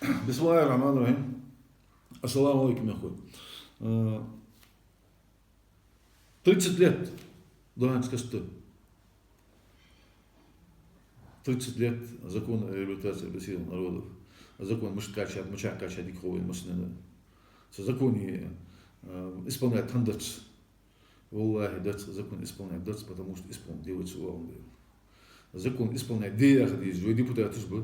Бисмиллахи рахмани рахим. Ассаламу алейкум, ахуй. 30 лет Луганской стой. 30 лет закон о реабилитации репрессированных народов. Закон мышак качать дикровые машины. Законе исполняет тандерц. Валлахи, закон исполняет дерц, потому что делает свой. Закон исполняет деяхадис, депутат СБ,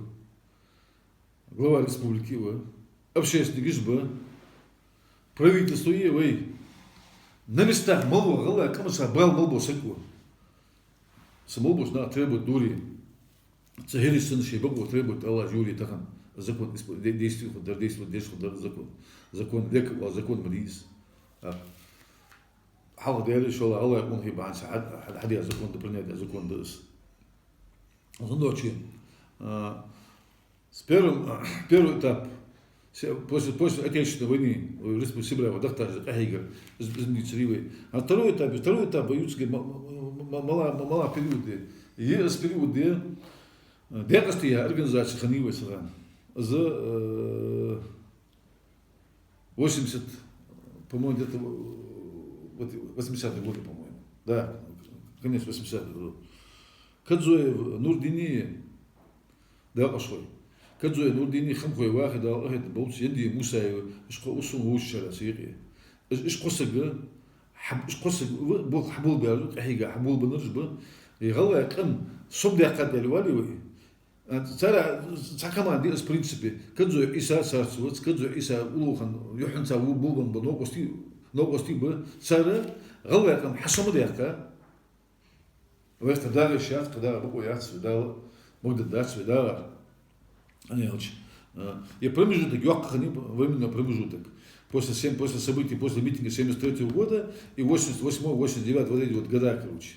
глава республики, общественник СБ, правительство ЕВ. На местах молва, гала, камаса, брал молбу саку. Самолбу, да, требует дури. Цагери сынши, богу требует Аллах, Юрий, тахан. Закон действует, закон. Закон лек, закон мрис. حاول ديالي شو الله يكون هي بعد حد يزكون تبرنيد يزكون دس. Значит, первый этап после Отечественной войны в Республике Сибирь, вот так же, Ахигер, Змитсривый. А второй этап боюсь, мала периоды. Есть периоды, декастия организации Ханивой Саран за 80, по-моему, где-то 80-е годы, по-моему. Да, конец 80-х годов. Кадзуев, Нурдини, да, пошел. Кадзуев, Нурдини, Хамхой, Вахи, да, это был Сенди, Мусаев, Ишко Усун Ушара, Сирия. Ишкосага, был Хабул Бяржу, Ахига, Хабул Банаржба, и Гала, Кан, Сумдя Кадель Валивай. Цара, Цакаман, в принципе, Кадзуев, Иса Сарцевец, Кадзуев, Иса Улухан, Юханца, Булбан, Новости, Цара, Гала, Кан, Хасамадяка. Вместо дали сейчас, когда Богу я свидал, Бог дать свидал, они очень. И промежуток, временно промежуток. После событий, после митинга 73 года и 88-89 вот эти вот года, короче.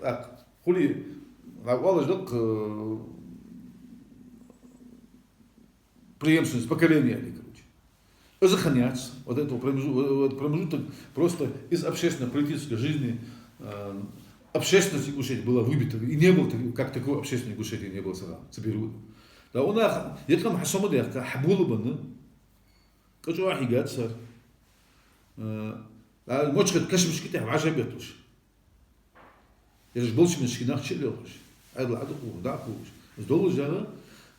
Так, хули, Аллах ждет преемственность поколения, короче. Захоняться, вот этот промежуток просто из общественно-политической жизни. Общественность Ингушетии была выбита, и не было как такой общественной Ингушетии не было сразу, соберут. Да у нас, я там хасамады, я хабулы бы, кажу ахигат сар. А мочкат кашмишки тях важабет уж. Я же был чем шкинах челил уж. Айдла адуку, да куш. Сдолу жара,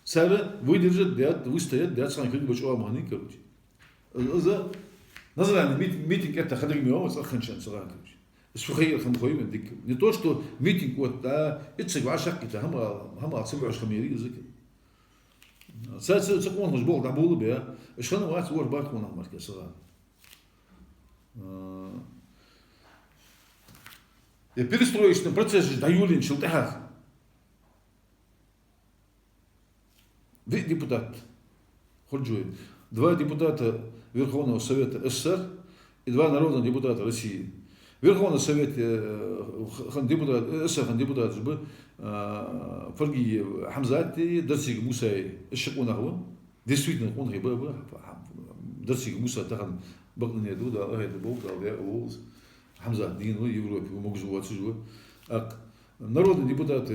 цара выдержит, выстоят, да цан как бы чуа мани короче. За называемый митинг это хадригмиом, это ханчан сарак. Не то, что митинг вот, да, это соглашак, это хама отсылаешь хамири языки. Закон уж был, да, было бы, а что на вас уж барку на марке сара. И перестроечный процесс же даюлин челтахах. Вы депутат, Ходжуев, 2 депутата Верховного Совета СССР и 2 народных депутата России. Верховный Совет депутат же Фаргиев Хамзати, Дарсиг Мусай, Шакунаху, действительно он был Дарсиг Муса Тахан Багнане Дуда, это был Хамзат Дин в Европе, мог жить отсюда. Народные депутаты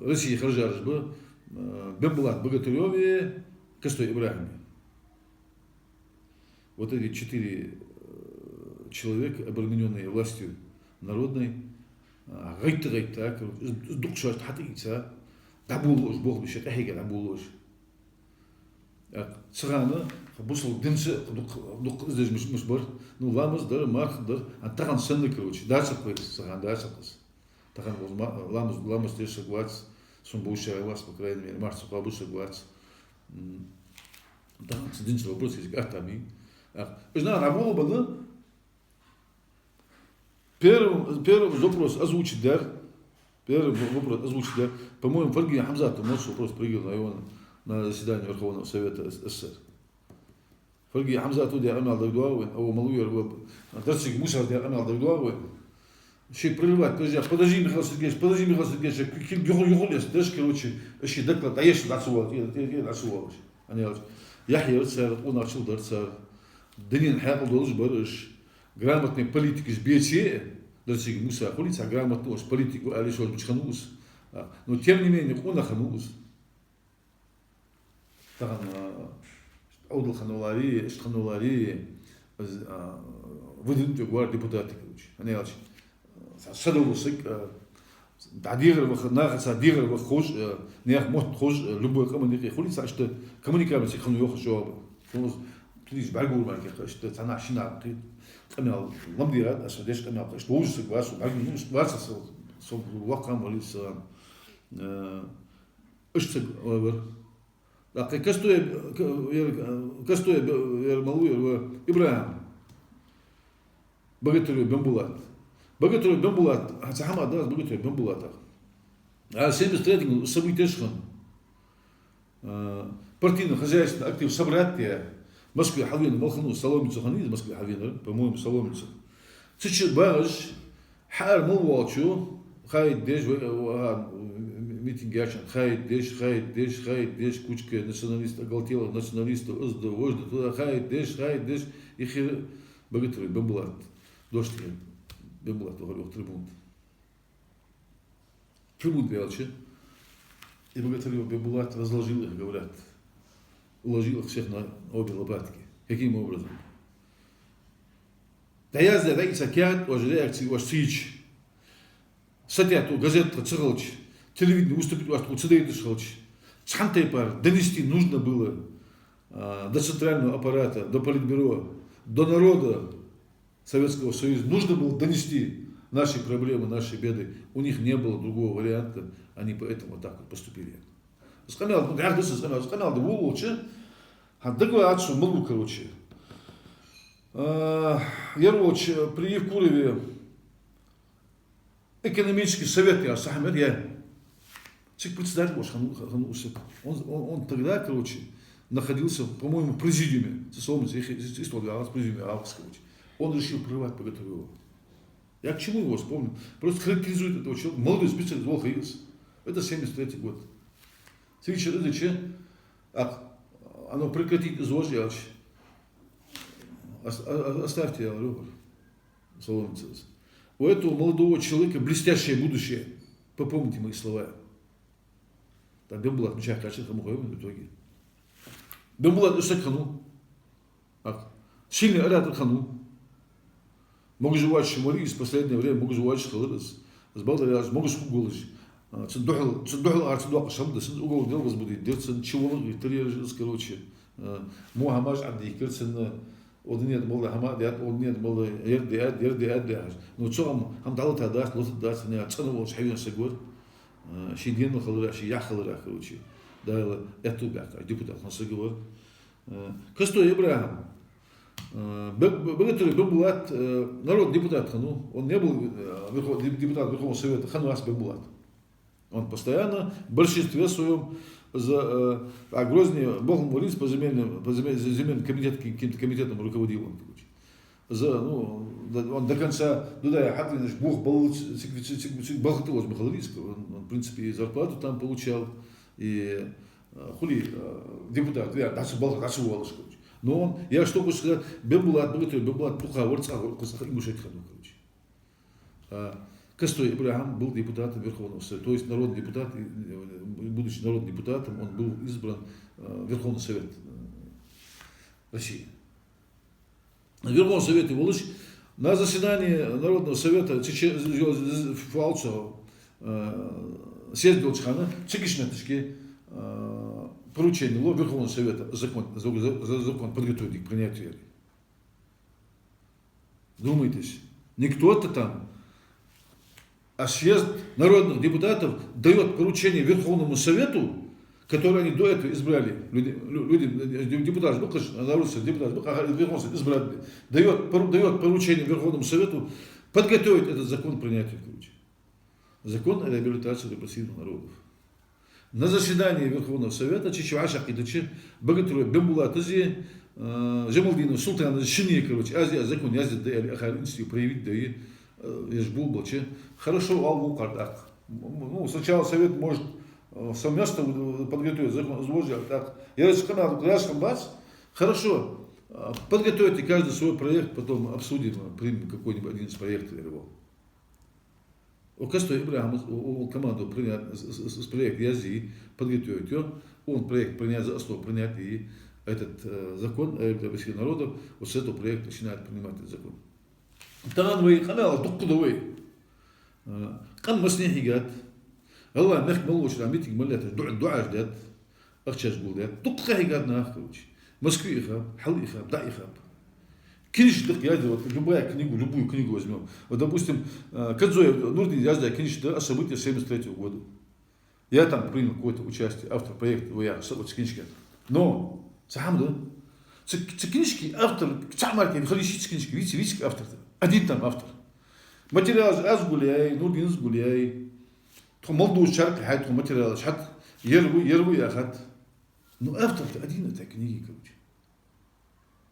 России Харжаржбы, Бембулат Богатыреве, Костой Ибрахиме. Вот эти 4 человек, обремененные властью народной, гайта, дукшат хатица, дабулош, Бог бишет, ахига дабулош. Царана, бусл динсе, здесь мишбар, ну ламас дар, марх дар, антахан сенны, короче, дальше какой-то царан, дальше кас. Тахан ламас здесь согласен, сумбушая вас, по крайней мере, марх сукабу согласен. Тахан динсе вопрос есть, артами. Знаю, рабуло бы, да? Первый вопрос озвучить, да? По-моему, Фаргия Хамзат, может, вопрос прыгал на его на заседание Верховного Совета СССР. Фаргия Хамзат, тут я амал дагдуавы, а у Малуер, Дарсик Мусар, я амал дагдуавы. Ще прерывать, подожди, Михаил Сергеевич, юхулес, даже, короче, ще доклад, а я ще дацувал. Они говорят, Яхья Цар, он начал дарцар. Данин Хапл должен быть грамотный политик из Бечи, Дарсиг Муса, улица грамотный политик, Алишор Бучханус. Но тем не менее, он оханус. таган аудылханулари, ишханулари, выдвинутый гвар депутаты, короче. Они алч садовусик, дадир нахаса дир вхож, нех мот хож, любой коммуникация хулица, что коммуникация хану йоха шоба. Плиз багур марки, что цана шина, канал ламдират, асадеш канал, что ужас гвасу, багур гваса со вакам валиса. Ишцэг овер. А кастуе малуер Ибрахим. Богатырь Бембулат. Богатырь Бембулат, Хахама да, богатырь Бембулата. А 73-й события шхан. Партийно-хозяйственный актив собратия в Москве Хавин Малхану Соломицу Хани в Москве Хавин, по-моему, Соломицу. Цичи баш хар мулвачу хай деш митинг яшан хай деш кучка националистов, оголтелых националистов, вождь туда хай деш их богатырь Бембулат. Дождь Бембулат говорил трибун. Трибун величи. И богатырь Бембулат разложил их, говорят, уложил их всех на обе лопатки. Каким образом? Да я знаю, такие сакят, ожидают, сич. Сатят у газет цехалч, телевидение выступит, у цедейды шхалч. Цхантай пар, донести нужно было до центрального аппарата, до политбюро, до народа Советского Союза. Нужно было донести наши проблемы, наши беды. У них не было другого варианта, они поэтому так вот поступили. Сказал, да лучше, а доклад, могу, короче. Яроч при Евкурове экономический совет я Сахмед, я председатель он тогда, короче, находился, по-моему, в президиуме, президиуме Алкскович. Он решил прервать Богатырева. Я к чему его вспомнил? Просто характеризует этого человека. Молодой специалист Волхаилс. Это 73-й год. Свечер языче, оно прекратить изложить. Оставьте, я говорю, Соломица. У этого молодого человека блестящее будущее. Попомните мои слова. Так Бембулат мечах качает Хамухаевым в итоге. Бембулат Ишек Хану. Сильный Арят Хану. Могу жевать Шамарис, в последнее время могу жевать Шхалырас. Сбалдаряж, могу шкуголыш. Цендухал Арцедуака Шамда, угол дел возбудит. Дерцен Чиволы, Италияржис, короче. Мухаммаж Абдихкер, Однет молда Хамад, однет молда Ердиад. Но что хам дал тадас, лот дас, не отцанул Шхавин Сагор. Шидин Халыра, Шияхалыра, короче. Да, это бяка, депутат Насаговор. Кастой Ибрахим. Богатырь Бембулат, народ депутат Хану, он не был депутат Верховного Совета, Хану Ас Бембулат. Он постоянно в большинстве своем а Грозный Богом молился по земельным каким-то комитетом руководил он. Он до конца, Бог был Бахатылос Михайловского, он в принципе и зарплату там получал, и хули депутат, даже Бахатылос. Но он, я что хочу сказать, Бембулат, Туха, Ингушет Хану, короче. Кастой Ибрахим был депутатом Верховного Совета, то есть народный депутат, будучи народным депутатом, он был избран в Верховный Совет России. В Верховном Совете Волыч на заседании Народного Совета Фалцо съездил Чхана, Чекишметочки поручение Верховного Совета закон подготовить к принятию. Думаетесь, не кто-то там, а съезд народных депутатов дает поручение Верховному Совету, который они до этого избрали, депутаты, Верховный Совет избрали, дает поручение Верховному Совету подготовить этот закон к принятию. Закон о реабилитации репрессивных народов. На заседании Верховного Совета Чичваша Идачи Богатырь Бембулат Азия Жамалдина Султана Шини, короче, Азия закон Язид да Ахаринский проявить да и Ежбул Балче. Хорошо алгу кардак. Ну, сначала Совет может совместно подготовить закон изложить, так. Я рассказал, хорошо, подготовьте каждый свой проект, потом обсудим, примем какой-нибудь один из проектов его. У Кастой Ибрахим команду принять с проекта Язди, подготовить ее. он проект принять за основу, принять и этот закон о российских народов, вот с этого проекта начинает принимать этот закон. Танвей канал докудовый. Кан маснехигат. Allah meh молочь, а митинг малята дуа ждет. Ахчас гулят. Докхигат нах, короче. Москве ихаб, хал ихаб, да ихаб. Киниш дых я вот любую книгу возьмем. Вот допустим, Кадзоев Нурдин Язда Киниш о событиях 73 года. Я там принял какое-то участие, автор проекта, я вот книжки. Но сам да. Книжки автор, самарки, халищи книжки, видите автор. Один там автор. Материал аз гуляй, Нурдин гуляй. То молодой шарк, хай материал шат, ерву я хат. Но автор-то один этой книги, короче.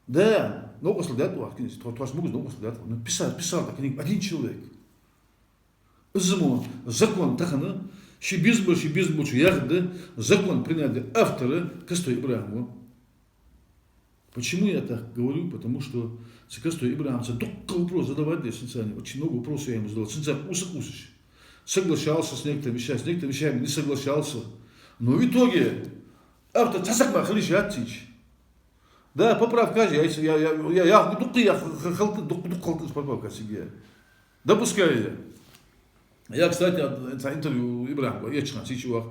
Да, много солдат у книги, то могут много солдат. Но писал так книгу один человек. Изму закон тахана, шибизм, ягода, закон приняли авторы Костой Ибрагиму. Почему я так говорю? Потому что с Костой Ибрагимом только вопрос задавать для Сенцани. Очень много вопросов я ему задал. Сенцан усыш. Соглашался с некоторыми вещами не соглашался. Но в итоге автор тасакма халиш ятич. Да, поправка же, я халты поправка себе. Допускаю я. Я, кстати, интервью Ибрагима, я читал сейчас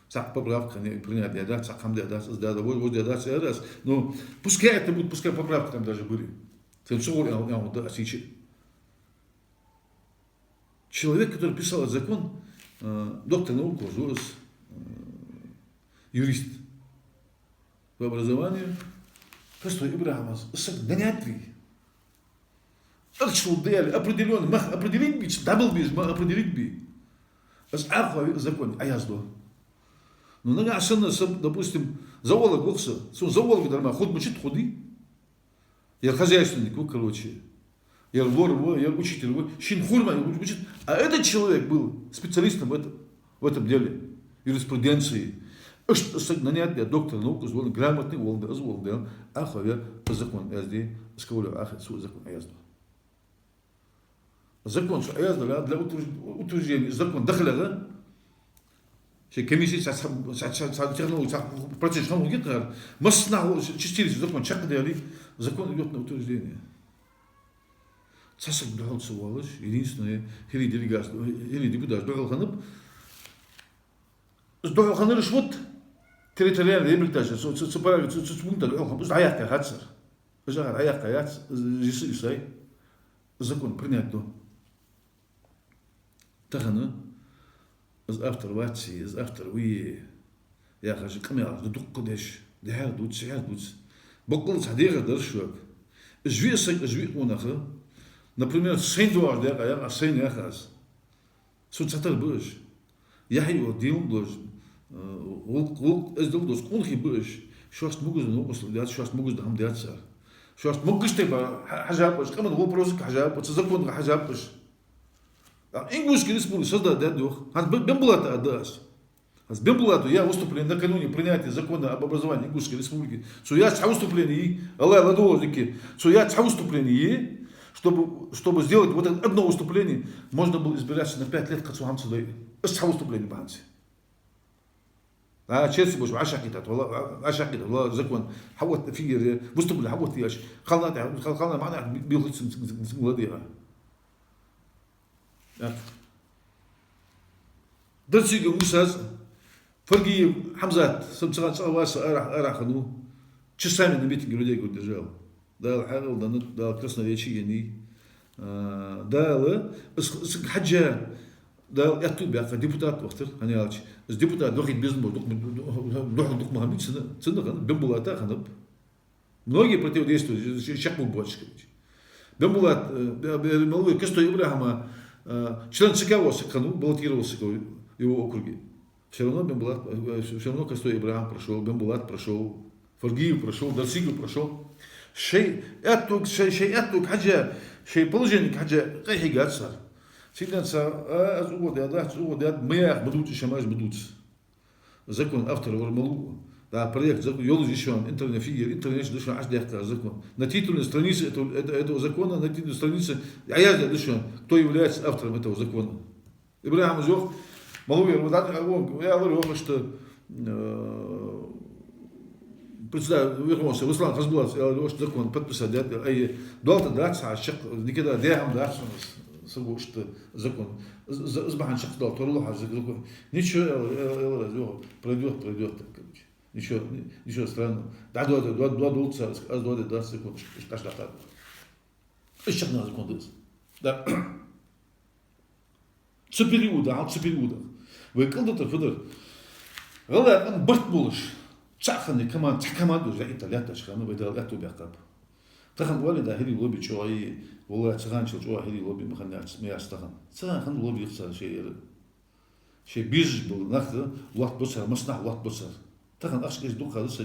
сак поправка не принять, я да, сакам да, вот я да, раз. Но пускай это будет, пускай поправки там даже были. Я вот да, сейчас. Человек, который писал этот закон, доктор наук, юрист по образованию, Костой Ибрагимов, гонятый. Определенно, определить би, дабл би, определить би. Закон, а я сдал. Но на ашана, допустим, заволок гокса, заволок дарма, ход мучит ходы. Я хозяйственник, короче. Я вор, я учитель, щин хурма, учит. А этот человек был специалистом в этом деле, юриспруденции. Нанять я доктор наук, грамотный, волн, ахавя по закону, я здесь сказал, закон, а я сдал. Закон, что я сдал, для утверждения, закон, дахляга, комиссия процесс науки, масна, частицы, закон, чакадали, закон идет на утверждение. Сасак дұрғалсы болаш, единственное, хили делегация, хили депутат дұрғалғаны рышвот территориальная реабилитация, цепунта дұрғалғаны, біз аяққа қатсыр. Біз аяққа қатсыр, жесі закон принять до. Тағаны, из автор ватси, из автор уе, я қажы қымел, дұқ қыдеш, дәр дұт, сәр дұт. Бұқыл садеға дұршуак. Жве онақы, например, сен дуар а сен яхас. Суцатар быш. Я его делал тоже. Волк сделал тоже. Он хибыш. Шост могут много следят, шост могут дам дятся. Шост могут ты ба хажапыш. Камен вопрос хажапыш. Закон хажапыш. Ингушский республика создать дух. Аз бембулата адас. Аз бембулату я выступление накануне принятия закона об образовании Ингушской республики. Что я выступление, Аллах ладозники. Что я выступление. Чтобы сделать вот это одно выступление, можно было избираться на 5 лет к отцу Хамцу Дай. Это выступление Баханси. А честно боже, ашакитат, закон. Хавот фигер, выступление, хавот яш. Хална мана билхит симуладира. Дальше Мусаз, Фаргиев, Хамзат, Самцаган Савас, Арахану, часами на митинге людей держал. Да, Харил, да, красноречие, да, Хаджа, да, я тут бяха, депутат, вахтер, Ханиалч, с депутат, дохит бизнес, дух Мухаммед, цена, бембулата, ханаб. Многие противодействуют, шахму бочка. Бембулат, малый, Костой Ибрагима, член ЦК Осакану, баллотировался в его округе. Все равно Костой Ибрагим прошел, Бембулат прошел, Фаргиев прошел, Дарсигов прошел. شيء حاجة شيء положение حاجة غير حاجة صار سيدنا صار أزود مياه بدوت شماش بدوت закон автора Вармалу да проект يولج еще интернет фигер интернет душо аж дехта закон на титульной странице этого закона на титульной странице аяз душо кто является автором этого закона Ибрагим Зох Малу я говорю что председатель Верховного Совета Руслан Хасбулатов закон подписать, долго драться, никогда дерем драться что закон. Сбахан шах дал, торлуха закон. Ничего, пройдет, короче. Ничего странного. Да, два долца, аз два 20 секунд, что так. Еще на закон дыз. Да. Цепелиуда. Вы кылдытыр фыдыр. Галардан бырт болыш. Чаханы команду за италията шханы выдал эту бякап. Тахан вали да хири лоби чуаи, вола чаганчил чуа хири лоби маханяц миястахан. Цахан лоби ихсар шей биж был нахты лат босар, маснах лат босар. Тахан ашк из духа рыса,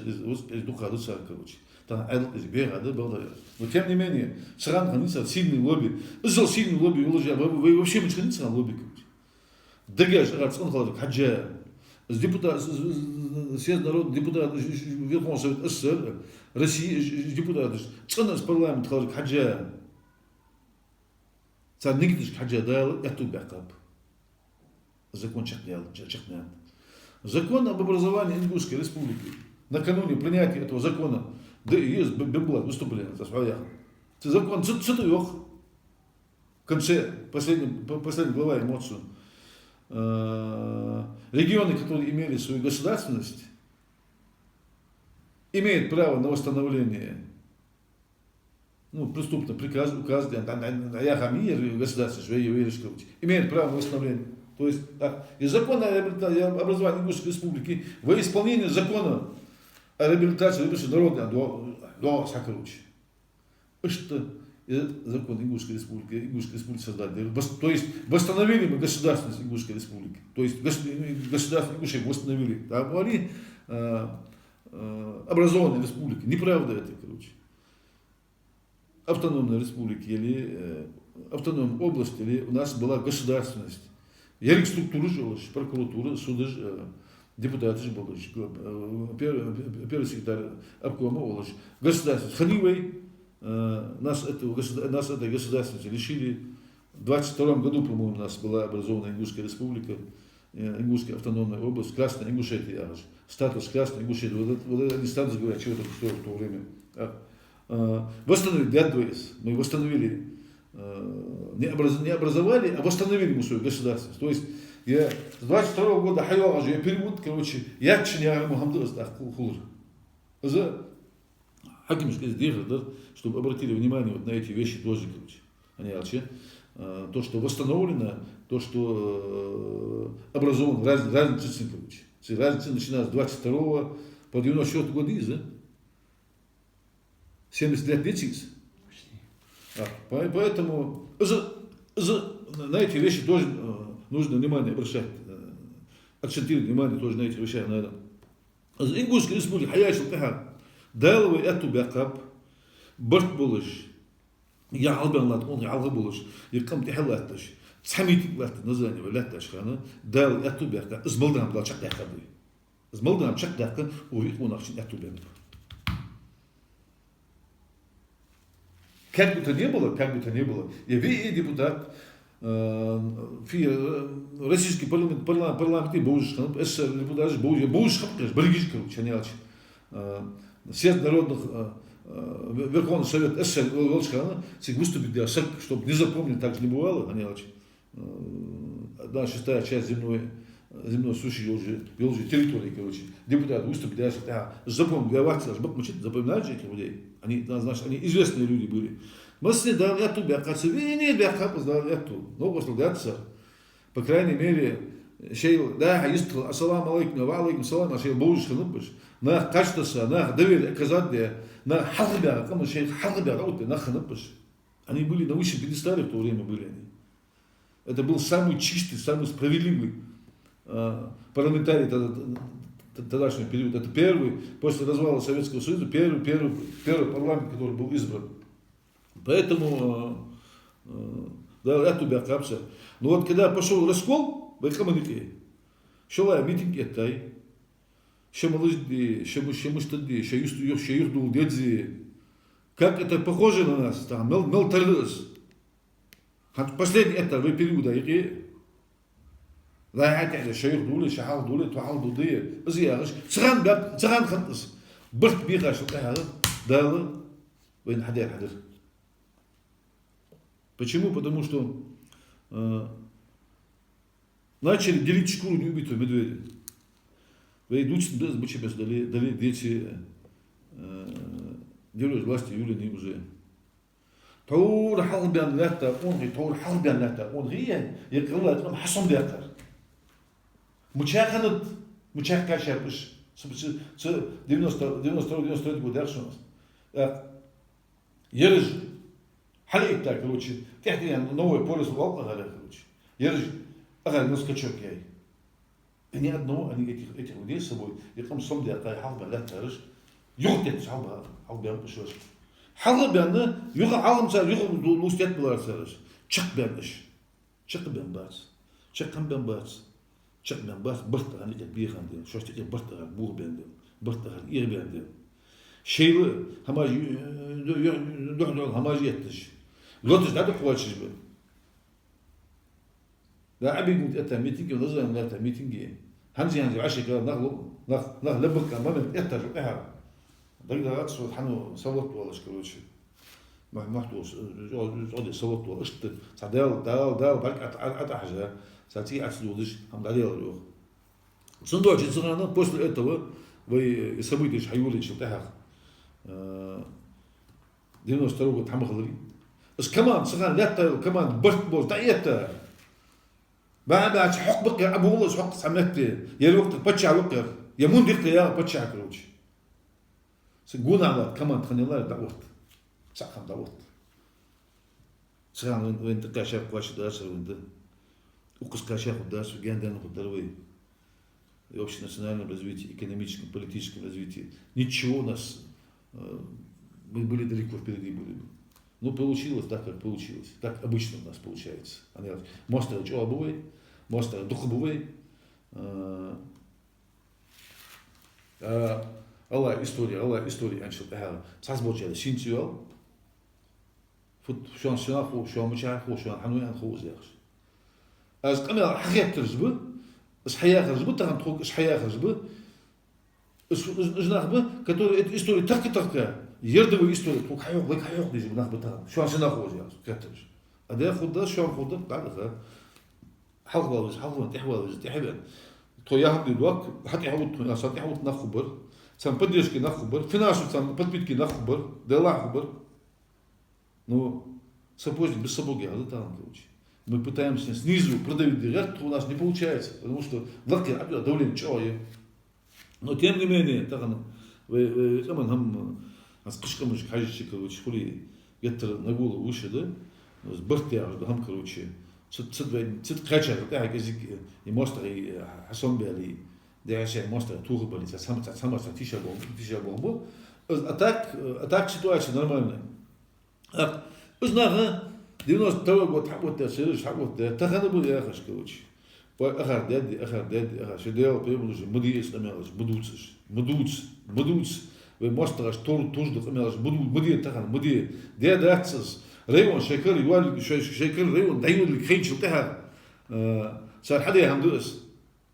короче. Тахан айдл из бегады был. Но тем не менее, чаган ханица сильный лоби. Изал сильный лоби, вы вообще не чханица лоби, короче. Дагаж арцон халак хаджа. Депутат, съезд народ, депутат Верховного Совета СССР, России, депутат, цена с парламент халак хаджа. Цар нигдиш хаджа дал, эту бякап. Закон чахнял. Закон об образовании Ингушской республики. Накануне принятия этого закона, да есть было выступление за своя. Закон цитуёх. В конце последняя глава эмоцию. Регионы, которые имели свою государственность, имеют право на восстановление, преступно приказ, указ, государственность, имеют право на восстановление. То есть, и закон о образовании Ингушской республики во исполнение закона о реабилитации народа до Сакаручи. Что закон Ингушской республики создали. То есть восстановили мы государственность Ингушской республики. То есть государство Ингушии восстановили. А были образованные республики. Неправда это, короче. Автономная республика или автономная область, или у нас была государственность. Ярик структуры жилась, прокуратура, суды, депутаты же были, первый секретарь обкома олаш. Государственность. Ханивей нас этой государственности лишили. В 22 году, по-моему, у нас была образована Ингушская республика, Ингушская автономная область, Красная Ингушетия, статус Красной Ингушетии. Вот они статус говорят, чего это стоило в то время. Восстановили ДАДВС, мы восстановили, не образовали, а восстановили мы свою государственность. То есть я с 22 года хайвал же, я перевод, короче, я чиня Мухаммад хулр. За Хакимская держит, да, чтобы обратили внимание вот на эти вещи тоже, короче. Они вообще, то, что восстановлено, то, что образовано, разница, короче. Разница начиная с 22 по 94 года, да? 70 лет летит. Поэтому на эти вещи тоже нужно внимание обращать, акцентировать внимание тоже на эти вещи. Ингушская республика, хаяшил каха, дайловый эту бякап, برت بولش يا عالبان لا تقول يا عالغ بولش يقام تحلاتش تحميتك لا تنزلني ولا تشخانه دال اتو بيرك ازملدام لا شق دقه ازملدام شق دقه ويقون اخشين اتو بيرك как бы то ни было, я видел депутат في российский парламент божишхан СССР депутат божишхан бригишка чаняч съезд народных Верховный Совет СССР Волчкана выступит, чтобы не запомнить, так же не бывало, они одна шестая часть земной суши елжи территории, короче, депутат выступит, запомнил, говорится, запоминают же этих людей, они известные люди были. Мы следали эту бякацию, не бякапу сдали эту, но послугаться, по крайней мере, шейл, да, искал, ассаламу алейкум, ва алейкум салам, а шейл божишхан упыш, на качество, на доверие оказать, на хазбя, кому шейл хазбя, на ханапыш. Они были на высшем пьедестале в то время были они. Это был самый чистый, самый справедливый парламентарий тогдашнего периода. Это первый, после развала Советского Союза, первый парламент, который был избран. Поэтому, да, это бякапса. Но вот когда пошел раскол, в экономике, шла митинг этой, ще малышди, ще муштади, ще юрдул дедзи. Как это похоже на нас, там, мелтарлес. Последний это в периода, رايحة على شيخ دولة شحال دولة توحال دولية أزياغش سخان باب سخان خطس برت بيغا شو هذا دال وين حدر Почему? Потому что начали делить шкуру неубитого медведя. Вы идут, дали дети делают власти Юлии уже. Таур халбян лата, таур халбян лата, он гия, يقول لك حصم داخل. مشاهدة كاشابش 92 год дальше у нас. Ерж حلقة так, короче, تحت новое поле свалка, короче. Ерж, ага, на скачок яй. Они одного, они этих людей с собой, يقوم صم داخل حلبة لا ترش. يغتت حلبة بشوش. حلبة يغ عالم صار يغ لوستات بلار صارش. شق بينش. شق بين باس. شق بين باس. شق بين باس برت عن البيخ عندهم. شو اشتكي برت عن بوه بيندهم. برت عن إير بيندهم. شيء هماج يدخل هماج يتش. لوتش ده قوات شجبه. لا عبيد متأتى ميتينج ونظر لا تميتينج. هنزي عشرة كذا نغلو لبك أمام يتر إحنا. دقيقة أتصل حنو صوت ولا شكلوشي. ما محتوس جودي صوت ولا إشت. صدق دا برك أتحجة. ساتي أتصلودش هم دليل اليوم. صندوق جزرنا بوست الأتوا ويسويتش حيوليش بتاعها. دينو اشتروا تحمل خضري. بس كمان صغار لا كمان برت بول تأيته. بعد حق بقى أبو الله حق سمعته يا الوقت بتشع الوقت يا مون دقيقة يا بتشع كروش سجون على كمان تخني الله دعوت ساعة دعوت ساعة وين تكاشف واش درس وين ده وقص كاشف درس وجان ده ناخد دروي общенациональном развитии, экономическом, политическом развитии ничего у нас мы были далеко впереди были. Ну получилось так, как получилось. Так обычно у нас получается. Мост обувай, мост духовой. Allah история аншил тахал. Сазбоча синтиал. Şu an şunafo, şu an müşahho, şu an hanuyan خوزيخ. Az qamel حقيقة ترجبه. إس حياة ترجبه تغن تخوك إس حياة ترجبه. إس نخبه كتور история так. يردوا историю, только хайок дизим нахбата. Şu an sana خوزيخ. كترج. أده خدا şu an خدا بعدها. حلوة تحبان. توياهم دلوقت حتى يحاول ناسات يحاول نخبر. سام بديش كي نخبر. في ناس سام بدبيت كي نخبر. دلع خبر. Ну, сапожник без сапоги, а это там, короче. Мы пытаемся снизу продавить директ, у нас не получается, потому что лаки давление чое. Но тем не менее, так оно, вы там с кишками же хажичи, короче, хули, где-то на голову выше, да, с бортя, там, короче, цит крача, так язык, и мостер, и Хасан Бели, да, я мостер, турбали, сама тиша бомбу. А так ситуация нормальная. Узнага 92 год حقوت تأثيرش حقوت تخنبوا يا أخش كوتش وآخر دادي آخر شديال بيملوش مدي إسلاميالش مدوتس ومسترش توش دقميالش مدي تخن مدي داتسس ريون شكل يوالي شكل ريون دايون اللي خيج بتاعها صار حدا يهمدوس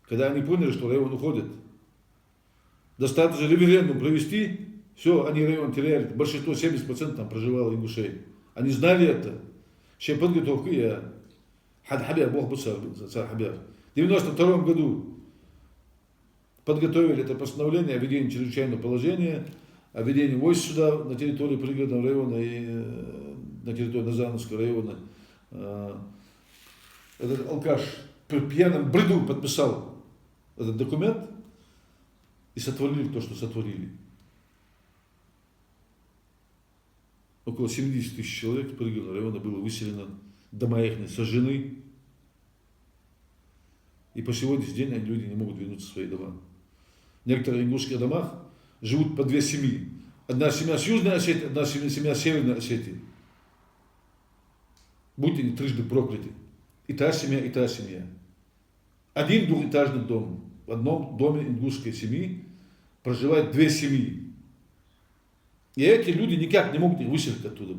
когда они поняли что район уходит достаточно референдум провести. Все, они район теряли, большинство 70% там проживало ингушей. Они знали это. Еще подготовка я Хабер, Бог бы царь Хабер. В 92 году подготовили это постановление о введении чрезвычайного положения, о введении войск сюда на территории пригородного района и на территории Назановского района. Этот алкаш при пьяном бреду подписал этот документ и сотворили то, что сотворили. Около 70 тысяч человек с пригородного района было выселено, дома их сожжены. И по сегодняшний день люди не могут вернуться в свои дома. В некоторых ингушских домах живут по две семьи. Одна семья с Южной Осетии, одна семья с Северной Осетии. Будьте они трижды прокляты. И та семья. Один двухэтажный дом. В одном доме ингушской семьи проживает две семьи. И эти люди никак не могут их выселить оттуда.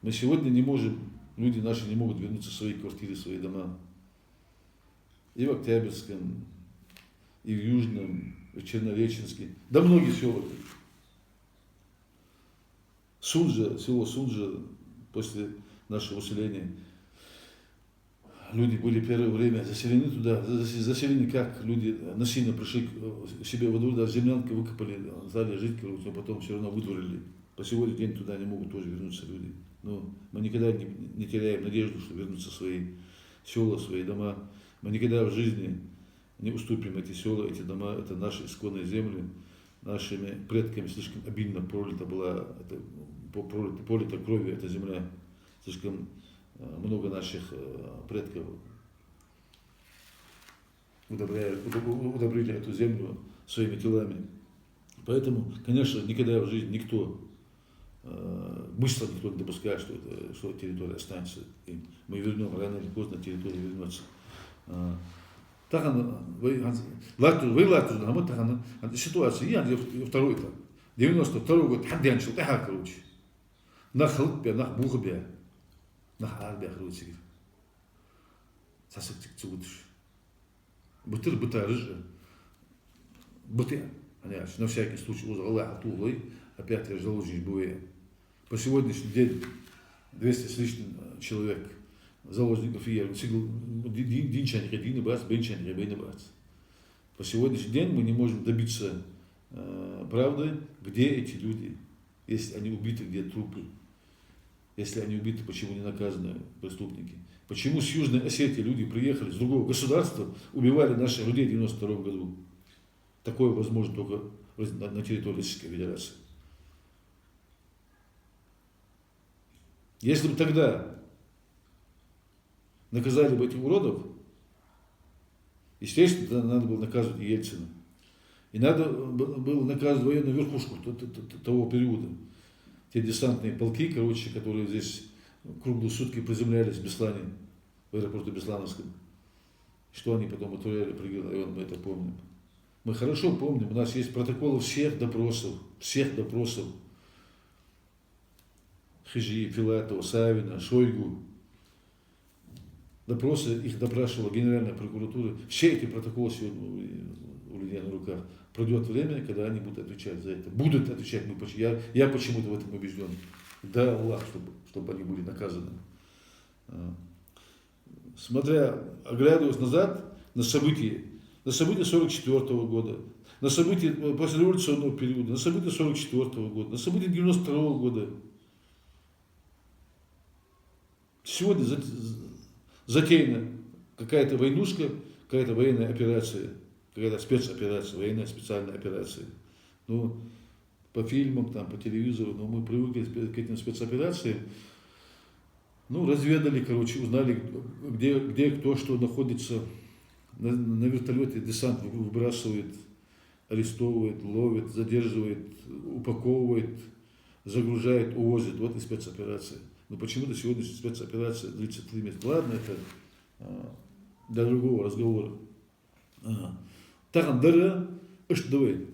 Мы сегодня не можем Люди наши не могут вернуться в свои квартиры, в свои дома. И в Октябрьском, и в Южном, и в Чернореченске, да многие села. Сунжа, село Сунжа, после нашего выселения, люди были первое время заселены туда, заселены как? Люди насильно пришли к себе во двор, даже землянку выкопали, стали жить, но потом все равно выдворили. По сегодняшний день туда не могут тоже вернуться люди. Но мы никогда не теряем надежду, что вернутся в свои села, в свои дома. Мы никогда в жизни не уступим эти села, эти дома, это наши исконные земли. Нашими предками слишком обильно пролита была, пролита кровью эта земля. Слишком много наших предков удобрили эту землю своими телами. Поэтому, конечно, никогда в жизни никто, мысленно никто не допускает, что территория останется. И мы вернем, рано или поздно территория вернется. Ситуация, я второй там, 92-й год, хадян шел, короче. Нах хлыпбя, нах бугбя, нах арбя, короче. Сасык цугутыш. Бытыр бытарыжа. Бытыр. На всякий случай, Аллах Тулой, опять я жил жизнь буэ. По сегодняшний день 200 с лишним человек заложников и динчаника дины бац, бенчаника бейна бац. По сегодняшний день мы не можем добиться правды, где эти люди, если они убиты, где трупы, если они убиты, почему не наказаны преступники. Почему с Южной Осетии люди приехали с другого государства, убивали наших людей в 92 году. Такое возможно только на территории Российской Федерации. Если бы тогда наказали бы этих уродов, естественно, тогда надо было наказывать и Ельцина. И надо было наказывать военную верхушку того периода. Те десантные полки, короче, которые здесь круглые сутки приземлялись в Беслане, в аэропорту Беслановском. Что они потом вытворяли при районе, мы это помним. Мы хорошо помним, у нас есть протоколы всех допросов. Хижи, Филатова, Савина, Шойгу. Допросы, их допрашивала Генеральная прокуратура. Все эти протоколы сегодня у людей на руках. Пройдет время, когда они будут отвечать за это. Будут отвечать. Я почему-то в этом убежден. Да, Аллах, чтобы они были наказаны. Оглядываясь назад на события 44 года, на события послереволюционного периода, на события 44 года, на события 92 года. Сегодня затеяна какая-то войнушка, какая-то военная операция, какая-то спецоперация, военная специальная операция. Ну, по фильмам, там, по телевизору, но мы привыкли к этим спецоперациям. Ну, разведали, короче, узнали, где кто что находится. На вертолете десант выбрасывает, арестовывает, ловит, задерживает, упаковывает, загружает, увозит. Вот и спецоперация. Но почему-то сегодняшняя спецоперация длится 3 месяца. Ладно, это для другого разговора. Таган дара, давай.